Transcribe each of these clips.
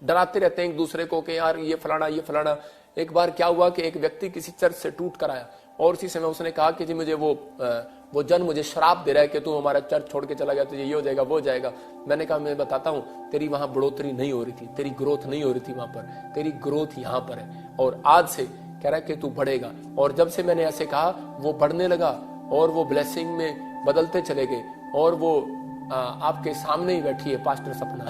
डराते रहते हैं एक दूसरे को कि यार ये फलाना ये फलाना। एक बार क्या हुआ कि एक व्यक्ति किसी चर्च से टूट कर आया और उसी समय उसने कहा कि जी मुझे वो जन मुझे श्राप दे रहा है कि तू हमारा चर्च छोड़ के चला गया, तुझे ये हो जाएगा वो हो जाएगा। मैंने कहा मैं बताता हूँ, तेरी वहां बढ़ोतरी नहीं हो रही थी, तेरी ग्रोथ नहीं हो रही थी वहां पर, तेरी ग्रोथ यहाँ पर है। और आज से कह रहा है कि तू बढ़ेगा। और जब से मैंने ऐसे कहा वो बढ़ने लगा और वो ब्लेसिंग में बदलते चले गए। और वो आपके सामने ही बैठी है पास्टर सपना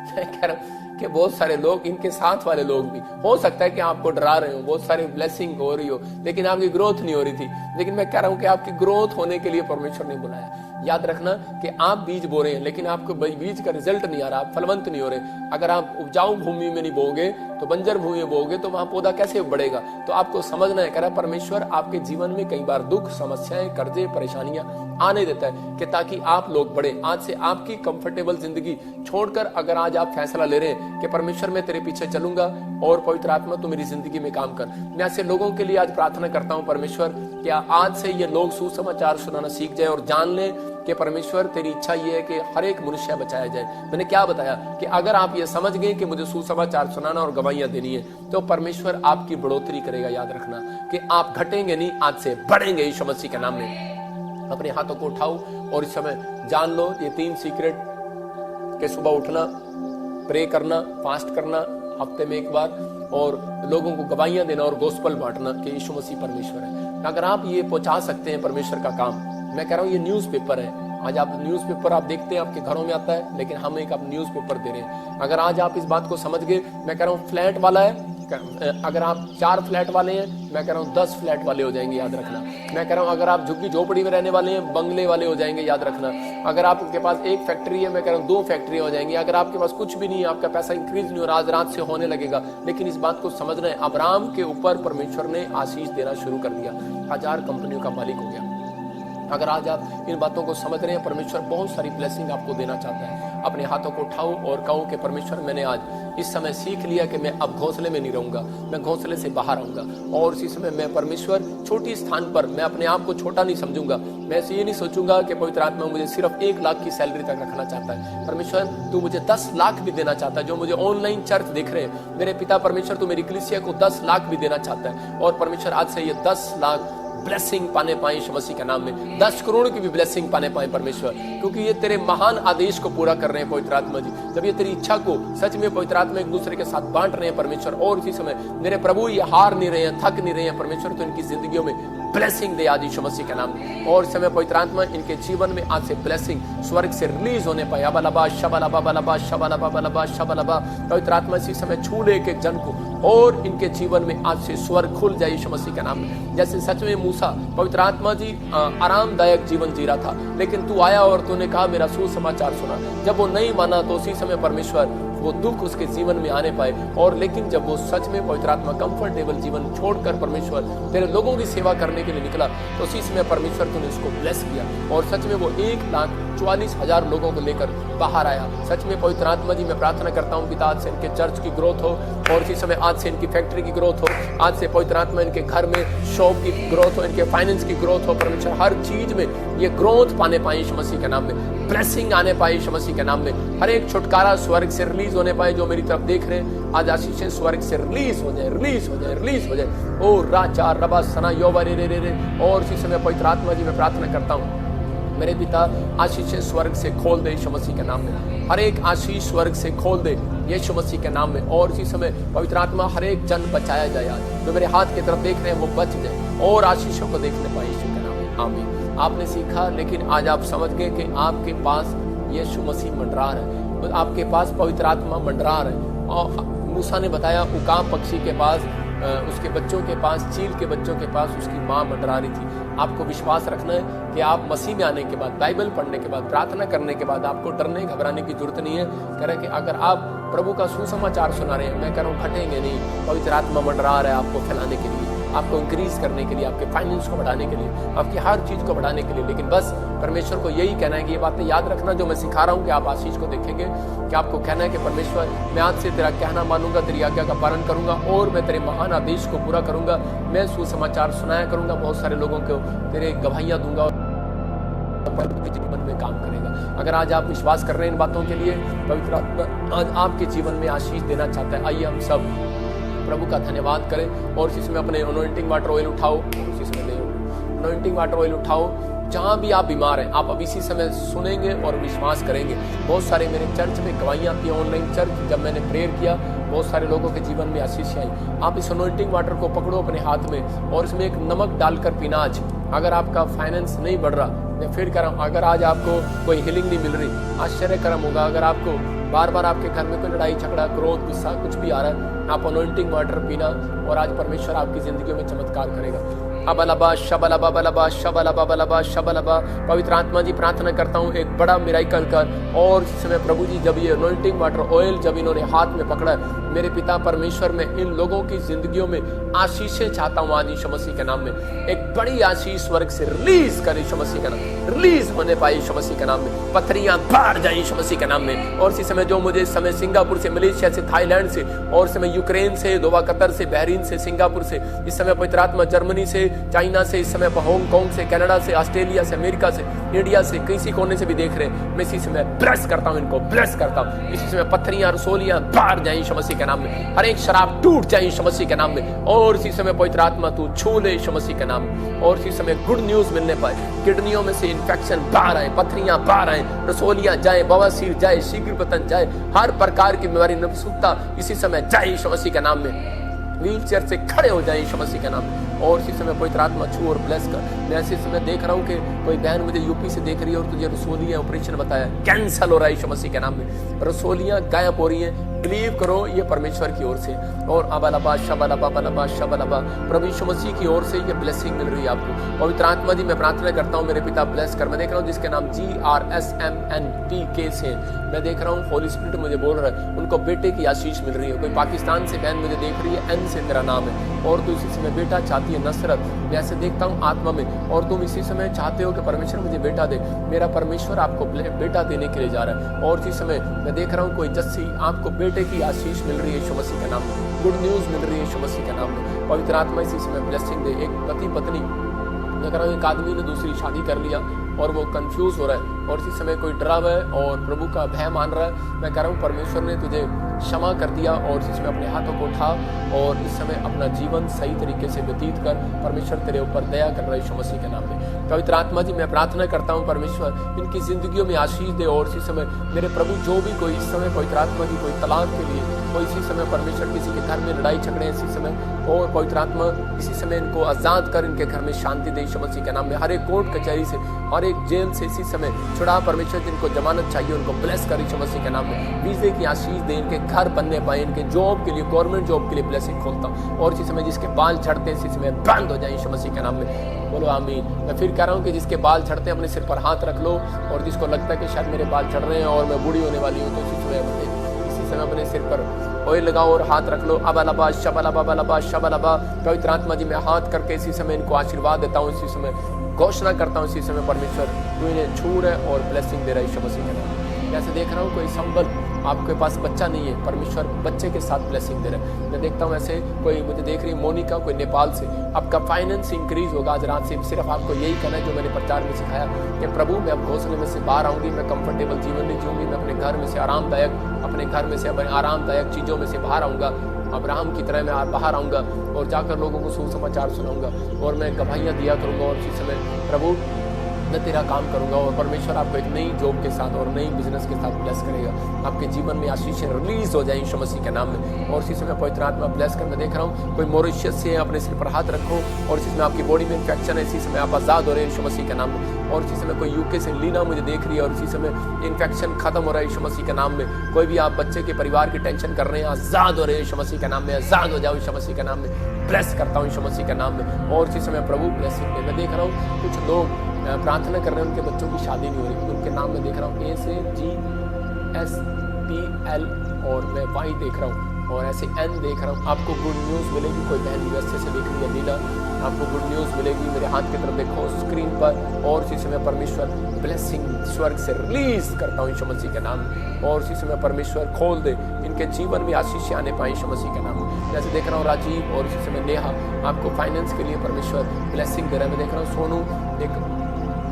मैं कह रहा हूं कि बहुत सारे लोग, इनके साथ वाले लोग भी हो सकता है कि आपको डरा रहे हो, बहुत सारी ब्लेसिंग हो रही हो लेकिन आपकी ग्रोथ नहीं हो रही थी। लेकिन मैं कह रहा हूं कि आपकी ग्रोथ होने के लिए परमेश्वर ने बुलाया। याद रखना कि आप बीज बो रहे हैं लेकिन आपको बीज का रिजल्ट नहीं आ रहा, आप फलवंत नहीं हो रहे। अगर आप उपजाऊ भूमि में नहीं बोगे तो बंजर भूमि में बोगे तो वहां पौधा कैसे बढ़ेगा। तो आपको समझना है, कह रहा परमेश्वर आपके जीवन में कई बार दुख, समस्याएं, कर्जे, परेशानियां आने देता है कि ताकि आप लोग बढ़े। आज से आपकी कंफर्टेबल जिंदगी छोड़कर अगर आज आप फैसला ले रहे हैं कि परमेश्वर मैं तेरे पीछे चलूंगा और पवित्र आत्मा तू मेरी जिंदगी में काम कर, मैं ऐसे लोगों के लिए आज प्रार्थना करता हूं परमेश्वर, क्या आज से ये लोग सुसमाचार सुनाना सीख जाए और जान लें कि परमेश्वर तेरी इच्छा ये है कि हर एक मनुष्य बचाया जाए। मैंने क्या बताया कि अगर आप ये समझ गए कि मुझे सुसमाचार सुनाना और गवाहियां देनी है तो परमेश्वर आपकी बढ़ोतरी करेगा। याद रखना कि आप घटेंगे नहीं, आज से बढ़ेंगे यीशु मसीह के नाम में। अपने हाथों को उठाओ और इस समय जान लो ये 3 सीक्रेट के सुबह उठना, प्रे करना, फास्ट करना हफ्ते में एक बार, और लोगों को गवाहियां देना और गोस्पल बांटना कि यीशु मसीह परमेश्वर है। अगर आप ये पहुंचा सकते हैं परमेश्वर का काम, मैं कह रहा हूं ये न्यूज़पेपर है। आज आप न्यूज़पेपर आप देखते हैं आपके घरों में आता है, लेकिन हम एक आप न्यूज़पेपर दे रहे हैं। अगर आज आप इस बात को समझ गए, मैं कह रहा हूं फ्लैट वाला है, अगर आप 4 फ्लैट वाले हैं, मैं कह रहा हूं 10 फ्लैट वाले हो जाएंगे। याद रखना, मैं कह रहा हूं अगर आप झुग्गी झोपड़ी में रहने वाले हैं, बंगले वाले हो जाएंगे। याद रखना, अगर आपके पास 1 फैक्ट्री है, मैं कह रहा हूं 2 फैक्ट्री हो जाएंगी। अगर आपके पास कुछ भी नहीं है, आपका पैसा इंक्रीज नहीं हो रहा, आज रात से होने लगेगा। लेकिन इस बात को समझना है, अब्राहम के ऊपर परमेश्वर ने आशीष देना शुरू कर दिया, 1000 कंपनियों का मालिक हो गया। अगर आज आप इन बातों को समझ रहे हैं, परमेश्वर बहुत सारी ब्लेसिंग आपको देना चाहता है। अपने हाथों को उठाओ और कहो कि परमेश्वर मैंने आज इस समय सीख लिया कि मैं अब घोंसले में नहीं रहूंगा, मैं घोंसले से बाहर आऊंगा। और इसी समय मैं परमेश्वर छोटी स्थान पर मैं अपने आप को छोटा नहीं समझूंगा। मैं ऐसे ये नहीं सोचूंगा कि पवित्र आत्मा मुझे सिर्फ 1 लाख की सैलरी तक रखना चाहता है। परमेश्वर तू मुझे 10 लाख भी देना चाहता है। जो मुझे ऑनलाइन चर्च देख रहे हैं मेरे पिता परमेश्वर, तू मेरी कलीसिया को 10 लाख भी देना चाहता है। और परमेश्वर आज से ये 10 लाख ब्लेसिंग पाने पाए यीशु मसीह के नाम में, 10 करोड़ की भी ब्लेसिंग पाने पाए परमेश्वर, क्योंकि ये तेरे महान आदेश को पूरा कर रहे हैं पवित्र आत्मा जी। जब ये तेरी इच्छा को सच में पवित्र आत्मा एक दूसरे के साथ बांट रहे हैं परमेश्वर, और इसी समय मेरे प्रभु ये हार नहीं रहे हैं, थक नहीं रहे हैं परमेश्वर, तो इनकी जिंदगियों में ब्लेसिंग दे आज यीशु मसीह के नाम में। और इस समय पवित्र आत्मा इनके जीवन में आज से ब्लेसिंग स्वर्ग से रिलीज होने पाए। अबलबा शबलबा बलबा शबलबा बलबा शबलबा, पवित्र आत्मा इसी समय छू ले एक जन को और इनके जीवन में आज से स्वर्ग खुल जाए यीशु मसीह के नाम में। जैसे सच में मूसा पवित्र आत्मा जी आरामदायक जीवन जी रहा था, लेकिन तू आया और तूने कहा मेरा सुसमाचार सुना। जब वो नहीं माना तो उसी समय परमेश्वर वो दुख उसके जीवन में आने पाए। और लेकिन जब वो सच में पवित्र आत्मा कंफर्टेबल जीवन छोड़कर परमेश्वर तेरे लोगों की सेवा करने के लिए निकला, तो उसी समय परमेश्वर तूने उसको ब्लेस किया और सच में वो 1,44,000 लोगों को लेकर बाहर आया। सच में पवित्र आत्मा जी मैं प्रार्थना करता हूँ पिता, आज से इनके चर्च की ग्रोथ हो, और इसी समय आज से इनकी फैक्ट्री की ग्रोथ हो, आज से पवित्र आत्मा इनके घर में शॉप की ग्रोथ हो, इनके फाइनेंस की ग्रोथ हो परमेश्वर, हर चीज में ये ग्रोथ पाने पाए यीशु मसीह के नाम में, ब्लेसिंग आने पाए यीशु मसीह के नाम में, हर एक छुटकारा स्वर्ग से रिलीज होने पाए। जो मेरी तरफ देख रहे हैं आज आशीषें स्वर्ग से रिलीज हो जाए, रिलीज हो जाए, रिलीज हो जाए। ओ राजा रबा सना योबा रे रे रे रे। और इसी समय पवित्र आत्मा जी मैं प्रार्थना करता हूँ मेरे पिता आशीषें स्वर्ग से खोल दे यीशु मसीह के नाम में, हर एक आशीष स्वर्ग से खोल दे यीशु मसीह के नाम में। और इसी समय पवित्र आत्मा हर एक जन बचाया जाए, आज जो मेरे हाथ की तरफ देख रहे हैं वो बच जाए और आशीषों को देखने पाए यीशु के नाम में, आमीन। आपने सीखा, लेकिन आज आप समझ गए कि आपके पास यीशु मसीह मंडरा रहा है, तो आपके पास पवित्र आत्मा मंडरा रहा है। और मूसा ने बताया उकाब पक्षी के पास, उसके बच्चों के पास, चील के बच्चों के पास उसकी माँ मंडरा रही थी। आपको विश्वास रखना है कि आप मसीह में आने के बाद, बाइबल पढ़ने के बाद, प्रार्थना करने के बाद आपको डरने घबराने की जरूरत नहीं है। कह रहे कि अगर आप प्रभु का सुसमाचार सुना रहे हैं, मैं कह रहा हूँ घटेंगे नहीं। पवित्र आत्मा मंडरा रहा है आपको फैलाने के लिए, आपको इंक्रीज करने के लिए, आपके फाइनेंस को बढ़ाने के लिए, आपकी हर चीज को बढ़ाने के लिए। लेकिन बस परमेश्वर को यही कहना है कि ये बातें याद रखना जो मैं सिखा रहा हूँ, कि आप आशीष को देखेंगे, कि आपको कहना है कि परमेश्वर मैं आज से तेरा कहना मानूंगा, तेरी आज्ञा का पालन करूंगा और मैं तेरे महान आदेश को पूरा करूंगा। मैं सुसमाचार सुनाया करूंगा, बहुत सारे लोगों को तेरे गवाहियां दूंगा। आपके जीवन में काम करेगा। अगर आज आप विश्वास कर रहे हैं इन बातों के लिए, पवित्र आत्मा आज आपके जीवन में आशीष देना चाहता है। आइए हम सब प्रभु का धन्यवाद करें और इसी समय अपने अनॉइंटिंग वाटर ऑयल उठाओ, इसी समय अनॉइंटिंग वाटर ऑयल उठाओ। जहां भी आप बीमार हैं, आप अब इसी समय सुनेंगे और विश्वास करेंगे। बहुत सारे मेरे चर्च में गवाहियां आती हैं, ऑनलाइन चर्च, जब मैंने प्रेयर किया बहुत सारे लोगों के जीवन में आशीष आई। आप इस अनॉइंटिंग वाटर को पकड़ो अपने हाथ में और इसमें एक नमक डालकर पीना आज। अगर आपका फाइनेंस नहीं बढ़ रहा, मैं फिर कह रहा हूं, अगर आज आपको कोई हीलिंग नहीं मिल रही, आश्चर्य कर्म होगा। अगर आपको बार बार आपके घर में कोई लड़ाई झगड़ा, क्रोध, गुस्सा कुछ भी आ रहा है, आप अनॉइंटिंग वाटर पीना और आज परमेश्वर आपकी जिंदगियों में चमत्कार करेगा। अबलबा शबलबा बलबा शबलबा बलबा शबलबा। पवित्र आत्मा जी, प्रार्थना करता हूँ एक बड़ा मिराकल कर। और इस समय प्रभु जी, जब ये अनॉइंटिंग वाटर ऑयल जब इन्होंने हाथ में पकड़ा, मेरे पिता परमेश्वर में इन लोगों की जिंदगियों में आशीषें चाहता हूँ आज यीशु मसीह के नाम में। एक बड़ी आशीष स्वर्ग से रिलीज कर यीशु मसीह के नाम, रिलीज होने पाए यीशु मसीह के नाम में। पत्थरियां बाहर जाए यीशु मसीह के नाम में। और इसी समय जो मुझे इस समय सिंगापुर से, मलेशिया से, थाईलैंड से, और इस समय यूक्रेन से, दोहा, कतर से, बहरीन से, सिंगापुर से, इस समय पवित्र आत्मा जर्मनी से, चाइना से, इस समय हांगकांग से, कनाडा से, ऑस्ट्रेलिया से, अमेरिका से, इंडिया से, किसी कोने से भी देख रहे हैं, मैं इसी समय ब्लेस करता हूँ, इनको ब्लेस करता हूँ। इसी समय पत्थरियां, रसोलियां बाहर जाए यीशु मसीह के नाम में। हर एक शराब टूट जाए यीशु मसीह के नाम में। और इसी समय पवित्र आत्मा तू छू ले यीशु मसीह के नाम में। और इसी समय गुड न्यूज मिलने पाए, किडनियों में से इन्फेक्शन बाहर आए, पत्थरियां बाहर आए, रसोलियां जाए, बवासीर जाए, शीघ्र पतन जाए, हर प्रकार की बीमारी, नपुंसकता इसी समय जाए यीशु मसीह के नाम में। व्हील चेयर से खड़े हो जाए यीशु मसीह के नाम में। और इसी समय पवित्र आत्मा छू और ब्लेस कर। मैं ऐसे समय देख रहा हूँ कि कोई बहन मुझे यूपी से देख रही है और तुझे रसोलियां ऑपरेशन बताया, कैंसल हो रहा है यीशु मसीह के नाम में। रसोलियां गायब हो रही हैं, बिलीव करो ये परमेश्वर की ओर से। और अबलबा शबलबा बलबा शबलबा, प्रभु यीशु मसीह की ओर से ये ब्लेसिंग मिल रही है आपको। पवित्र आत्मा जी, मैं प्रार्थना करता हूँ मेरे पिता ब्लेस कर। मैं देख रहा हूँ जिसके नाम GRSMNPK से, मैं देख रहा हूँ होली स्पिरिट मुझे बोल रहा है, उनको बेटे की आशीष मिल रही है। कोई पाकिस्तान से बहन मुझे देख रही है, N से मेरा नाम है, और तू इसी समय बेटा चाहती है, नसरत, मैं ऐसे देखता हूँ आत्मा में। और तुम इसी समय चाहते हो कि परमेश्वर मुझे बेटा दे, मेरा परमेश्वर आपको बेटा देने के लिए जा रहा है। और इसी समय मैं देख रहा हूँ कोई जस्सी, आपको बेटे की आशीष मिल रही है यीशु मसीह के नाम में, गुड न्यूज मिल रही है यीशु मसीह के नाम में। पवित्र आत्मा इसी समय ब्लेसिंग दे। एक पति पत्नी, मैं कह रहा हूँ एक आदमी ने दूसरी शादी कर लिया और वो कंफ्यूज हो रहा है और इसी समय कोई डरा हुआ है और प्रभु का भय मान रहा है। मैं कह रहा हूँ परमेश्वर ने तुझे क्षमा कर दिया और इस समय अपने हाथों को उठा और इस समय अपना जीवन सही तरीके से व्यतीत कर। परमेश्वर तेरे ऊपर दया कर रहा है यीशु मसीह के नाम में। पवित्र आत्मा जी, मैं प्रार्थना करता हूँ परमेश्वर इनकी जिंदगियों में आशीष दे। और इसी समय मेरे प्रभु, जो भी कोई इस समय पवित्र आत्मा जी कोई तलाक के लिए, कोई इसी समय परमेश्वर किसी के घर में लड़ाई झगड़े इसी समय, और पवित्र आत्मा इसी समय इनको आजाद कर, इनके घर में शांति दे यीशु मसीह के नाम में। हर एक कोर्ट कचहरी से, हर एक जेल से इसी समय छुड़ा परमेश्वर, जिनको जमानत चाहिए उनको ब्लेस कर यीशु मसीह के नाम में। वीजे की आशीष दे, इनके घर बनने पाए, इनके जॉब के लिए, गवर्नमेंट जॉब के लिए ब्लेसिंग खोलता हूँ। और इसी समय जिसके बाल झड़ते हैं इसी समय बंद हो जाए यीशु मसीह के नाम में, बोलो आमीन। मैं फिर कह रहा हूँ कि जिसके बाल झड़ते हैं अपने सिर पर हाथ रख लो, और जिसको लगता है कि शायद मेरे बाल झड़ रहे हैं और मैं बूढ़ी होने वाली हूँ, तो इसी समय अपने सिर पर ऑयल लगाओ और हाथ रख लो। अबलबा शबलबा बलबा शबलबा। पवित्र आत्मा जी, मैं हाथ करके इसी समय इनको आशीर्वाद देता हूँ, इसी समय घोषणा करता हूँ, इसी समय परमेश्वर तू इन्हें छू रहा है और ब्लेसिंग दे रहा है यीशु मसीह के नाम में। जैसे देख रहा हूँ कोई संबल, आपके पास बच्चा नहीं है, परमेश्वर बच्चे के साथ ब्लेसिंग दे रहा है। मैं देखता हूँ ऐसे कोई मुझे देख रही है मोनिका, कोई नेपाल से, आपका फाइनेंस इंक्रीज होगा आज रात से। सिर्फ आपको यही कहना है जो मैंने प्रचार में सिखाया कि प्रभु मैं अब घोंसले में से बाहर आऊंगी, मैं कंफर्टेबल जीवन नहीं जीऊंगी, मैं अपने घर में से आरामदायक, अपने घर में से आरामदायक चीज़ों में से बाहर आऊँगा, अब्राहम की तरह मैं बाहर आऊँगा और जाकर लोगों को सुसमाचार सुनाऊंगा और मैं गवाहियाँ दिया करूँगा। और इसी समय प्रभु मैं तेरा काम करूंगा और परमेश्वर आपको एक नई जॉब के साथ और नई बिजनेस के साथ ब्लेस करेगा। आपके जीवन में आशीषें रिलीज हो जाए यीशु मसीह के नाम में। और इसी समय पवित्र आत्मा ब्लेस कर। मैं देख रहा हूँ कोई मॉरिशस से, अपने सिर पर हाथ रखो और इसी समय आपकी बॉडी में इन्फेक्शन है, इसी समय आप आजाद हो रहे हैं यीशु मसीह के नाम में। और इसी समय कोई यूके से लीना मुझे देख रही है और इसी समय इन्फेक्शन खत्म हो रहा है यीशु मसीह के नाम में। कोई भी आप बच्चे के परिवार की टेंशन कर रहे हैं, आजाद हो रहे हैं यीशु मसीह के नाम में, आजाद हो जाओ यीशु मसीह के नाम में। ब्लेस करता हूँ यीशु मसीह के नाम में। और इसी समय प्रभु ब्लेसिंग में मैं देख रहा हूँ कुछ लोग प्रार्थना कर रहे हैं, उनके बच्चों की शादी नहीं हो रही, उनके नाम में देख रहा हूँ A से G S P L और मैं Y देख रहा हूँ और ऐसे N देख रहा हूँ। आपको गुड न्यूज़ मिलेगी। कोई बहन यूएसए से देख रही है लीना, आपको गुड न्यूज़ मिलेगी। मेरे हाथ की तरफ देखो स्क्रीन पर। और इसी समय परमेश्वर ब्लेसिंग स्वर्ग से रिलीज करता हूँ यीशु मसीह के नाम में। और इसी समय परमेश्वर खोल दे, इनके जीवन में आशीष आने पाए यीशु मसीह के नाम में। जैसे देख रहा हूँ राजीव और इसी समय नेहा, आपको फाइनेंस के लिए परमेश्वर ब्लेसिंग दे रहा है। मैं देख रहा हूँ सोनू, एक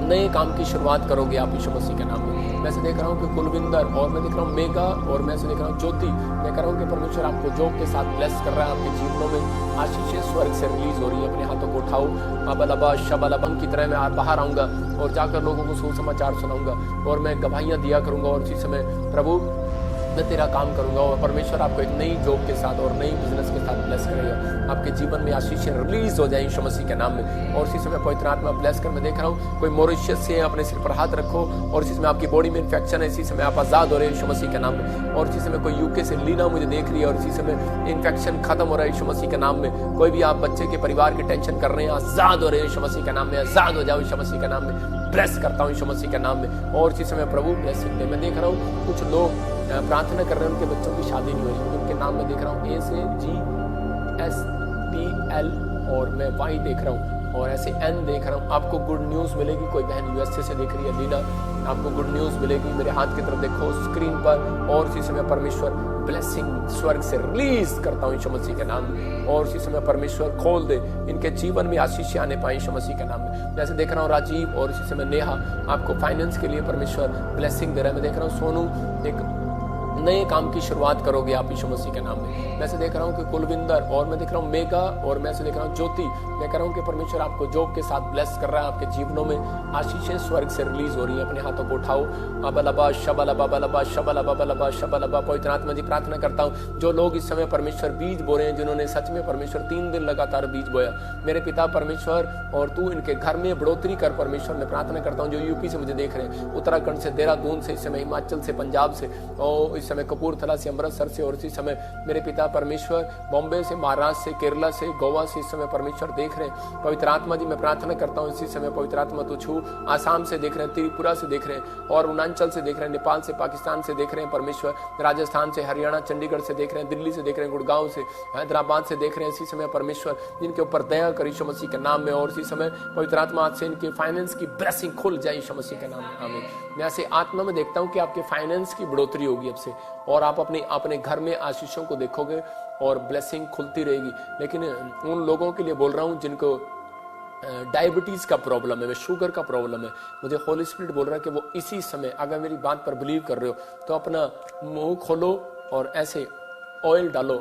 नए काम की शुरुआत करोगे आप यीशु मसीह के नाम में। मैं से देख रहा हूँ कि कुलविंदर और मैं देख रहा हूँ मेगा और मैं से देख रहा हूँ ज्योति। मैं कह रहा हूँ कि परमेश्वर आपको जॉब के साथ ब्लेस कर रहा है, आपके जीवनों में आशीषें स्वर्ग से रिलीज हो रही है। अपने हाथों को उठाओ, अबलबा शबलबम की तरह मैं बाहर आऊंगा और जाकर लोगों को सुसमाचार सुनाऊंगा और मैं गवाहियां दिया करूंगा और इसी समय प्रभु मैं तेरा काम करूंगा और परमेश्वर आपको एक नई जॉब के साथ और नई बिजनेस के साथ ब्लेस करेगा। आपके जीवन में आशीषें रिलीज हो जाए यीशु मसीह के नाम में। और इसी समय पवित्र आत्मा ब्लेस कर मैं देख रहा हूँ कोई मॉरिशस से अपने सिर पर हाथ रखो और इसी समय आपकी बॉडी में इन्फेक्शन है, इसी समय आप आजाद हो रहे हैं यीशु मसीह के नाम में। और इसी समय कोई यूके से लीना मुझे देख रही है और इसी समय इन्फेक्शन खत्म हो रहा है यीशु मसीह के नाम में। कोई भी आप बच्चे के परिवार की टेंशन कर रहे हैं, आजाद हो रहे हैं यीशु मसीह के नाम में। आजाद हो जाओ यीशु मसीह के नाम में। ब्लेस करता हूँ यीशु मसीह के नाम में। और इसी समय प्रभु ब्लेसिंग दे। मैं देख रहा हूँ कुछ लोग प्रार्थना कर रहे हैं, उनके बच्चों की शादी नहीं हो रही, उनके नाम में देख रहा हूँ ACGSTL और मैं Y देख रहा हूँ और ऐसे N देख रहा हूँ। आपको गुड न्यूज मिलेगी। कोई बहन USA से देख रही है लीना, आपको गुड न्यूज मिलेगी। मेरे हाथ की तरफ देखो स्क्रीन पर और इसी समय परमेश्वर ब्लेसिंग स्वर्ग से रिलीज करता हूँ यीशु मसीह के नाम में। और इसी समय परमेश्वर खोल दे, इनके जीवन में आशीष आने पाए यीशु मसीह के नाम में। जैसे देख रहा हूँ राजीव और इसी समय नेहा, आपको फाइनेंस के लिए परमेश्वर ब्लेसिंग दे रहा है। मैं देख रहा हूँ सोनू, एक नए काम की शुरुआत करोगे आप यीशु मसीह के नाम में। मैं से देख रहा हूँ कि कुलविंदर और मैं देख रहा हूँ मेगा और मैं से देख रहा हूँ ज्योति। मैं कह रहा हूँ कि परमेश्वर आपको जॉब के साथ ब्लेस कर रहा है, आपके जीवनों में आशीषें स्वर्ग से रिलीज हो रही है। अपने हाथों को उठाओ, अबलबा शबलबा बलबा शबलबा बलबा शबलबा। पवित्र आत्मा जी प्रार्थना करता हूँ जो लोग इस समय परमेश्वर बीज बो रहे हैं, जिन्होंने सच में परमेश्वर 3 दिन लगातार बीज बोया, मेरे पिता परमेश्वर और तू इनके घर में बढ़ोतरी कर परमेश्वर। मैं प्रार्थना करता हूँ जो यूपी से मुझे देख रहे हैं, उत्तराखंड से, देहरादून से, इस समय हिमाचल से, पंजाब से और इस समय कपूरथला से, अमृतसर से और इसी समय मेरे पिता परमेश्वर बॉम्बे से, महाराष्ट्र से, केरला से, गोवा से इस समय परमेश्वर देख रहे हैं। पवित्र आत्मा जी मैं प्रार्थना करता हूँ इसी समय पवित्र आत्मा तू छू। आसाम से देख रहे हैं, त्रिपुरा से देख रहे हैं और अरुणाचल से देख रहे हैं, नेपाल से, पाकिस्तान से देख रहे हैं परमेश्वर, राजस्थान से, हरियाणा, चंडीगढ़ से देख रहे हैं, दिल्ली से देख रहे हैं, गुड़गांव से, हैदराबाद से देख रहे हैं। इसी समय परमेश्वर जिनके ऊपर दया कर यीशु मसीह के नाम में। और इसी समय पवित्र आत्मा आज से इनके फाइनेंस की ब्लेसिंग खुल जाए यीशु मसीह के नाम में। आमीन। मैं ऐसे आत्मा में देखता हूँ कि आपके फाइनेंस की बढ़ोतरी होगी अब से और आप अपने घर में आशीषों को देखोगे और ब्लेसिंग खुलती रहेगी। लेकिन उन लोगों के लिए बोल रहा हूँ जिनको डायबिटीज का प्रॉब्लम है, शुगर का प्रॉब्लम है, मुझे होली स्पिरिट बोल रहा है कि वो इसी समय, अगर मेरी बात पर बिलीव कर रहे हो तो अपना मुंह खोलो और ऐसे ऑयल डालो,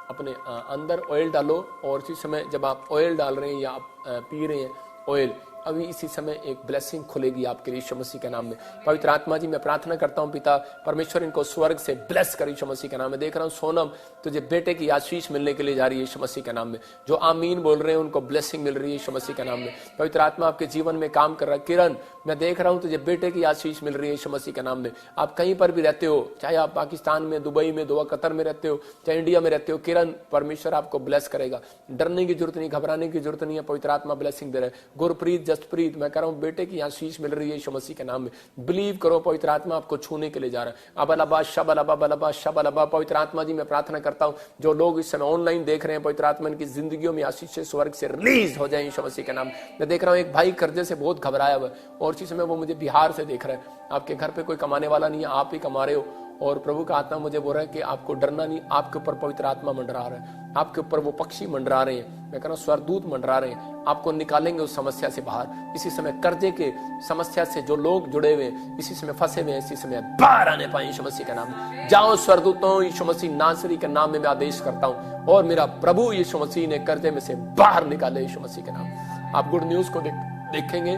अपने अंदर ऑयल डालो और इसी समय जब आप ऑयल डाल रहे हैं या आप पी रहे हैं ऑयल, अभी इसी समय एक ब्लेसिंग खुलेगी आपके लिए यीशु मसीह के नाम में। पवित्र आत्मा जी मैं प्रार्थना करता हूँ पिता परमेश्वर इनको स्वर्ग से ब्लेस कर यीशु मसीह के नाम में। देख रहा हूँ सोनम तुझे बेटे की आशीष मिलने के लिए जा रही है यीशु मसीह के नाम में। जो आमीन बोल रहे हैं उनको ब्लेसिंग मिल रही है यीशु मसीह के नाम में। पवित्र आत्मा आपके जीवन में काम कर रहा है। किरण मैं देख रहा हूँ तुझे बेटे की आशीष मिल रही है यीशु मसीह के नाम में। आप कहीं पर भी रहते हो, चाहे आप पाकिस्तान में, दुबई में, दोहा, कतर में रहते हो, चाहे इंडिया में रहते हो, किरण परमेश्वर आपको ब्लेस करेगा। डरने की जरूरत नहीं, घबराने की जरूरत नहीं है। पवित्र आत्मा ब्लेसिंग दे रहा है। गुरप्रीत, जसप्रीत मैं कह रहा हूँ बेटे की आशीष मिल रही है यीशु मसीह के नाम में। बिलीव करो, पवित्र आत्मा आपको छूने के लिए जा रहा है। अबलबा शबलबा बलबा शबलबा। पवित्र आत्मा जी मैं प्रार्थना करता हूँ जो लोग इस समय ऑनलाइन देख रहे हैं, पवित्र आत्मा इनकी जिंदगियों में आशीष से स्वर्ग से रिलीज हो जाए यीशु मसीह के नाम। मैं देख रहा हूँ एक भाई कर्जे से बहुत घबराया हुआ और इसी समय वो मुझे बिहार से देख रहा है। आपके घर पे कोई कमाने वाला नहीं है, आप ही कमा रहे हो और प्रभु का आत्मा मुझे बोल रहा है कि आपको डरना नहीं। आपके ऊपर पवित्र आत्मा मंडरा रहा है, आपके ऊपर वो पक्षी मंडरा रहे हैं। मैं कह रहा हूँ स्वर्गदूत मंडरा रहे हैं, आपको निकालेंगे उस समस्या से बाहर। इसी समय कर्जे के समस्या से जो लोग जुड़े हुए इसी समय फंसे हुए इसी समय बाहर आने पाए यीशु मसीह के नाम में। जाओ स्वर्गदूतों, यीशु मसीह नासरी के नाम में मैं आदेश करता हूँ और मेरा प्रभु यीशु मसीह ने कर्जे में से बाहर निकाले यीशु मसीह के नाम। आप गुड न्यूज को देखेंगे।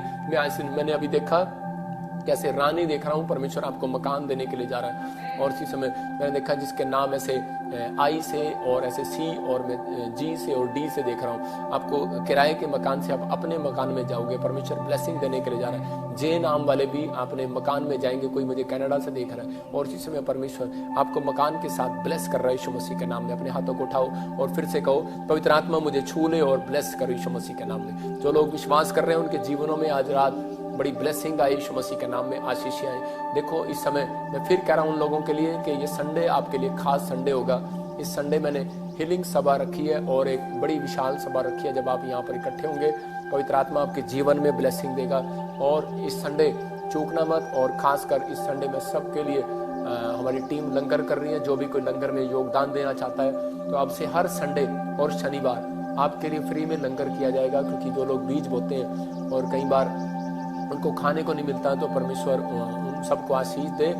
मैंने अभी देखा कैसे रानी देख रहा हूँ, परमेश्वर आपको मकान देने के लिए जा रहा है। और इसी समय मैंने देखा जिसके नाम ऐसे आई से और ऐसे सी और मैं जी से और डी से देख रहा हूँ, आपको किराए के मकान से आप अपने मकान में जाओगे। परमेश्वर ब्लेसिंग देने के लिए जा रहा है। जे नाम वाले भी अपने मकान में जाएंगे। कोई मुझे कनाडा से देख रहा है और इसी समय परमेश्वर आपको मकान के साथ ब्लेस कर रहा है यीशु मसीह के नाम में। अपने हाथों को उठाओ और फिर से कहो पवित्र आत्मा मुझे छू ले और ब्लेस करो यीशु मसीह के नाम में। जो लोग विश्वास कर रहे हैं उनके जीवनों में आज रात बड़ी ब्लेसिंग आई यीशु मसीह के नाम में, आशीष आए। देखो इस समय मैं फिर कह रहा हूँ उन लोगों के लिए कि ये संडे आपके लिए खास संडे होगा। इस संडे मैंने हीलिंग सभा रखी है और एक बड़ी विशाल सभा रखी है। जब आप यहाँ पर इकट्ठे होंगे पवित्र आत्मा आपके जीवन में ब्लेसिंग देगा। और इस संडे चूकना मत। और खासकर इस संडे में सबके लिए हमारी टीम लंगर कर रही है। जो भी कोई लंगर में योगदान देना चाहता है तो अब से हर संडे और शनिवार आपके लिए फ्री में लंगर किया जाएगा। क्योंकि जो लोग बीज बोते हैं और कई बार उनको खाने को नहीं मिलता तो परमेश्वर उन सबको आशीष दे।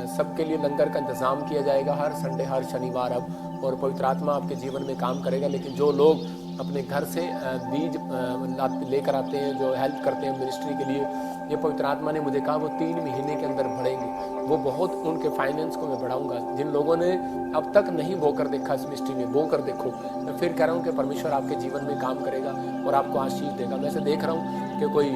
सबके लिए लंगर का इंतजाम किया जाएगा हर संडे हर शनिवार अब, और पवित्र आत्मा आपके जीवन में काम करेगा। लेकिन जो लोग अपने घर से बीज लेकर आते हैं, जो हेल्प करते हैं मिनिस्ट्री के लिए, ये पवित्र आत्मा ने मुझे कहा वो 3 महीने के अंदर बढ़ेंगे। वो बहुत उनके फाइनेंस को मैं बढ़ाऊंगा। जिन लोगों ने अब तक नहीं बो कर देखा इस मिनिस्ट्री में, बो कर देखो। मैं फिर कह रहा हूँ कि परमेश्वर आपके जीवन में काम करेगा और आपको आशीष देगा। मैं ऐसे देख रहा हूँ कि कोई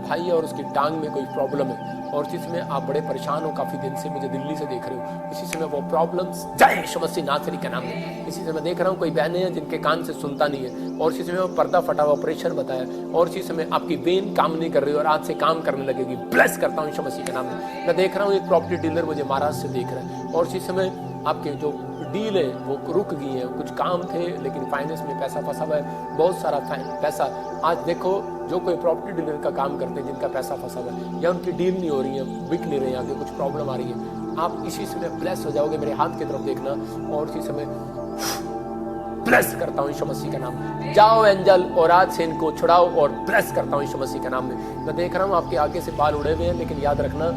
भाई है और उसकी टांग में कोई प्रॉब्लम है, और इसी समय आप बड़े परेशान हो, काफ़ी दिन से मुझे दिल्ली से देख रहे हो। इसी समय वो प्रॉब्लम्स जय यीशु मसीह नासरी के नाम में। इसी समय देख रहा हूँ कोई बहनें हैं जिनके कान से सुनता नहीं है, और इसी समय वो पर्दा फटा हुआ ऑपरेशन बताया, और इसी समय आपकी वेन काम नहीं कर रही और आज से काम करने लगेगी। ब्लेस करता हूँ यीशु मसीह के नाम में। मैं देख रहा हूँ एक प्रॉपर्टी डीलर मुझे महाराष्ट्र से देख रहा है, और इसी समय आपके जो डील है वो रुक गई है। कुछ काम थे लेकिन फाइनेंस में पैसा फंसा हुआ है, बहुत सारा पैसा। आज देखो जो कोई प्रॉपर्टी डीलर का काम करते हैं जिनका पैसा फंसा हुआ है, या उनकी डील नहीं हो रही है, बिक नहीं रही है, आगे कुछ प्रॉब्लम आ रही है, आप इसी समय ब्लेस हो जाओगे। मेरे हाथ की तरफ देखना, और इसी समय ब्लेस करता हूँ यीशु मसीह के नाम में। जाओ एंजल और आज से इनको छुड़ाओ, और ब्लेस करता हूँ यीशु मसीह के नाम में। मैं देख रहा हूँ आपके आगे से बाल उड़े हुए हैं, लेकिन याद रखना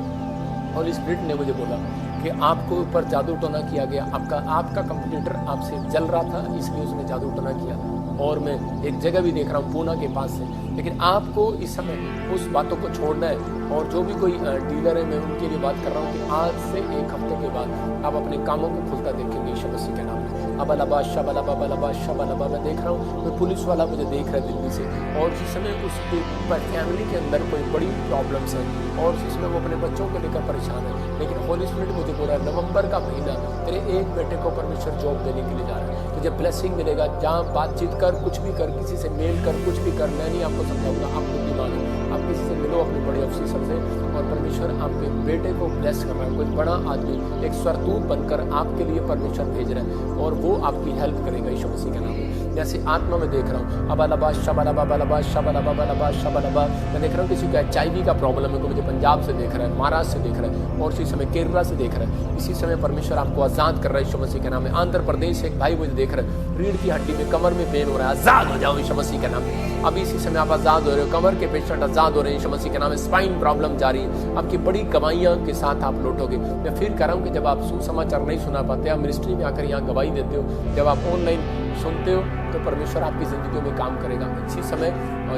होली स्पिरिट ने मुझे बोला कि आपको ऊपर जादू टोना किया गया। आपका कंप्यूटर आपसे जल रहा था, इसलिए उसने जादू टोना किया। और मैं एक जगह भी देख रहा हूँ पूना के पास से, लेकिन आपको इस समय उस बातों को छोड़ना है। और जो भी कोई डीलर है, मैं उनके लिए बात कर रहा हूँ कि आज से 1 हफ्ते के बाद आप अपने कामों को खुलता देखेंगे यीशु मसीह के नाम में। अबलबा शबलबा बलबा शबलबा। मैं देख रहा हूँ कोई पुलिस वाला मुझे देख रहा है दिल्ली से, और इस समय उसकी फैमिली के अंदर कोई बड़ी प्रॉब्लम्स है, और इस समय वो अपने बच्चों को लेकर परेशान है। लेकिन होली स्पिरिट मुझे बोल रहा है नवंबर का महीना तेरे एक बेटे को परमेश्वर जॉब देने के लिए जा रहा है। तुझे ब्लेसिंग मिलेगा। जहाँ बातचीत कर, कुछ भी कर, किसी से मेल कर, कुछ भी कर, मैं नहीं आपको समझाऊंगा, आप खुद ही मानो। आप किसी से मिलो अपने बड़े अफसर से, और परमेश्वर आपके बेटे को ब्लेस कर रहा है। कोई बड़ा आदमी एक स्वरदूत बनकर आपके लिए परमेश्वर भेज रहा है, और वो आपकी हेल्प करेगा यीशु मसीह के नाम में। जैसे आत्मा में देख रहा हूँ अबलबा शबलबा बलबा शबलबा बलबा शबलबा। मैं देख रहा हूँ किसी को HIV का प्रॉब्लम है, मुझे पंजाब से देख रहा है, महाराष्ट्र से देख रहा है, और इसी समय केरला से देख रहा है। इसी समय परमेश्वर आपको आजाद कर रहा है यीशु मसीह के नाम में। आंध्र प्रदेश से एक भाई मुझे देख रहा है, रीढ़ की हड्डी में कमर में पेन हो रहा है, आजाद हो जाओ यीशु मसीह के नाम में। अभी इसी समय आप आजाद हो रहे हो, कमर के पेशेंट आजाद हो रहे हैं यीशु मसीह के नाम में। स्पाइन प्रॉब्लम जारी है, आपकी बड़ी गवाहियां के साथ आप लौटोगे। मैं फिर कह रहा हूँ कि जब आप सुसमाचार नहीं सुना पाते, आप मिनिस्ट्री में आकर यहाँ गवाही देते हो, जब आप ऑनलाइन सुनते हो, तो परमेश्वर आपकी जिंदगी में काम करेगा। इसी समय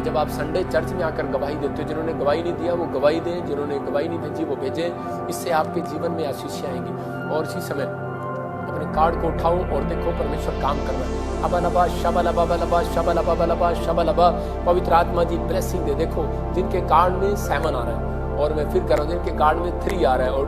जब आप संडे चर्च में आकर गवाही देते हो, जिन्होंने गवाही नहीं दिया वो गवाही दें, जिन्होंने गवाही नहीं भेजी वो भेजें। इससे आपके जीवन में आशीष आएंगी। और इसी समय अपने कार्ड को उठाओ और देखो परमेश्वर काम कर रहा है। अबलबा शबलबा बलबा शबलबा बलबा शबलबा। पवित्र आत्मा जी ब्लेसिंग दे। देखो जिनके कार्ड में 7 आ रहा है, और मैं फिर कर रहा हूँ जिनके कार्ड में 3 आ रहा है, और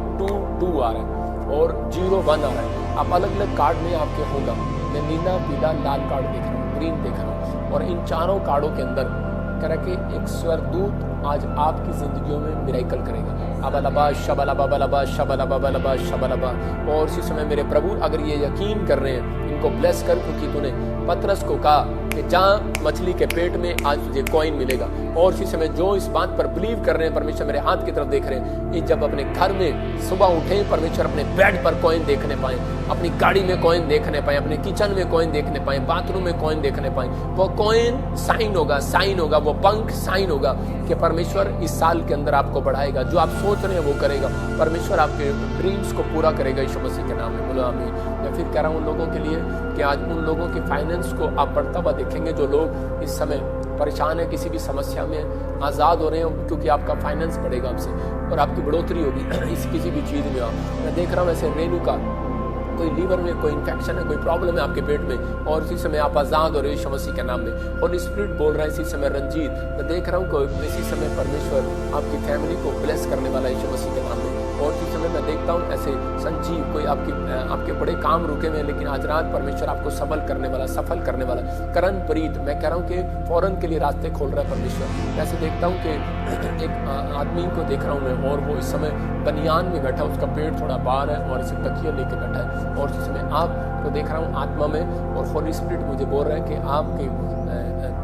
2 आ रहा है, और 0-1 आ रहा है। आप अलग अलग कार्ड में आपके होगा। मैं नीला, पीला, लाल कार्ड देख रहा हूँ, ग्रीन देख रहा हूँ, और इन चारों कार्डों के अंदर करके एक स्वरदूत आज आपकी जिंदगियों में मिराकल करेगा। अबलबा शबलबा बलबा शबलबा बलबा शबलबा। और इसी समय मेरे प्रभु अगर ये यकीन कर रहे हैं, इनको ब्लेस कर, क्योंकि तूने पतरस को कहा कि जहाँ मछली के पेट में आज तुझे कॉइन मिलेगा। और इसी समय जो इस बात पर बिलीव कर रहे हैं, परमेश्वर मेरे हाथ की तरफ देख रहे हैं, ये जब अपने घर में सुबह उठे, परमेश्वर अपने बेड पर कॉइन देखने पाए, अपनी गाड़ी में कॉइन देखने पाए, अपने किचन में कॉइन देखने पाए, बाथरूम में कॉइन देखने पाए। वो कॉइन साइन होगा, वो पंख साइन होगा कि परमेश्वर इस साल के अंदर आपको बढ़ाएगा। जो आप सोच रहे हैं वो करेगा। परमेश्वर आपके ड्रीम्स को पूरा करेगा यीशु मसीह के नाम में। बोलो आमीन। मैं फिर कह रहा हूँ उन लोगों के लिए कि आज उन लोगों की फाइनेंस को आप बढ़ता हुआ देखेंगे जो लोग इस समय परेशान है, किसी भी समस्या में आज़ाद हो रहे हैं, क्योंकि आपका फाइनेंस बढ़ेगा आपसे, और आपकी बढ़ोतरी होगी इस किसी भी चीज़ में। मैं देख रहा हूँ ऐसे रेणु का कोई लीवर में कोई इन्फेक्शन है, कोई प्रॉब्लम है आपके पेट में, और इसी समय आप आज़ाद हो रहे हो यीशु मसीह के नाम में। होली स्पिरिट बोल रहा है इसी समय रंजीत, मैं देख रहा हूँ इसी समय परमेश्वर आपकी फैमिली को ब्लेस करने वाला है यीशु मसीह के नाम में। और इसी समय मैं देखता हूँ ऐसे संजीव, कोई आपके बड़े काम रुके हुए हैं, लेकिन आज रात परमेश्वर आपको सफल करने वाला। करण प्रीत, मैं कह रहा हूँ कि फौरन के लिए रास्ते खोल रहा है परमेश्वर। ऐसे देखता हूँ कि एक आदमी को देख रहा हूँ मैं, और वो इस समय बनियान में बैठा, उसका पेट थोड़ा बाहर है, और इसे तकिया लेके बैठा है। और इस समय आपको देख रहा हूँ आत्मा में, और होली स्पिरिट मुझे बोल रहा है कि आपके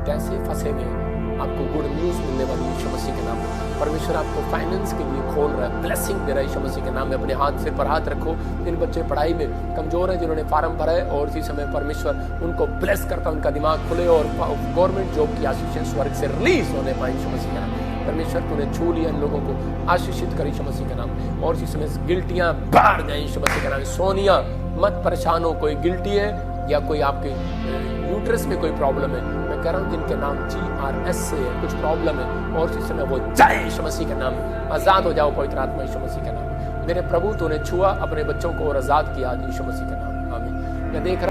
कैसे फंसे हुए हैं, आपको गुड न्यूज़ मिलने वाली है यीशु मसीह के नाम में। परमेश्वर आपको फाइनेंस के लिए खोल रहा है, ब्लेसिंग दे रहा है यीशु मसीह के नाम में। अपने हाथ से पर हाथ रखो। जिन बच्चे पढ़ाई में कमजोर हैं, जिन्होंने फार्म भरा है, और इसी समय परमेश्वर उनको ब्लेस करता, उनका दिमाग खुले, और गवर्नमेंट जॉब की आशीषें स्वर्ग से रिलीज होने पाए यीशु मसीह के नाम में। परमेश्वर तूने छू लिया इन लोगों को, आशीषित कर यीशु मसीह के नाम में। और इस समय गिल्टियां बाहर जाए यीशु मसीह के नाम में। सोनिया मत परेशान हो, कोई गिल्टी है या कोई आपके यूट्रस में कोई प्रॉब्लम है, मैं कह रहा हूँ जिनके नाम GRS से है, कुछ प्रॉब्लम है, और इस समय वो जाए यीशु मसीह के नाम में। आजाद हो जाओ पवित्र आत्मा यीशु मसीह के नाम में। मेरे प्रभु तूने छुआ अपने बच्चों को और आजाद किया यीशु मसीह के नाम में। आमीन। मैं देख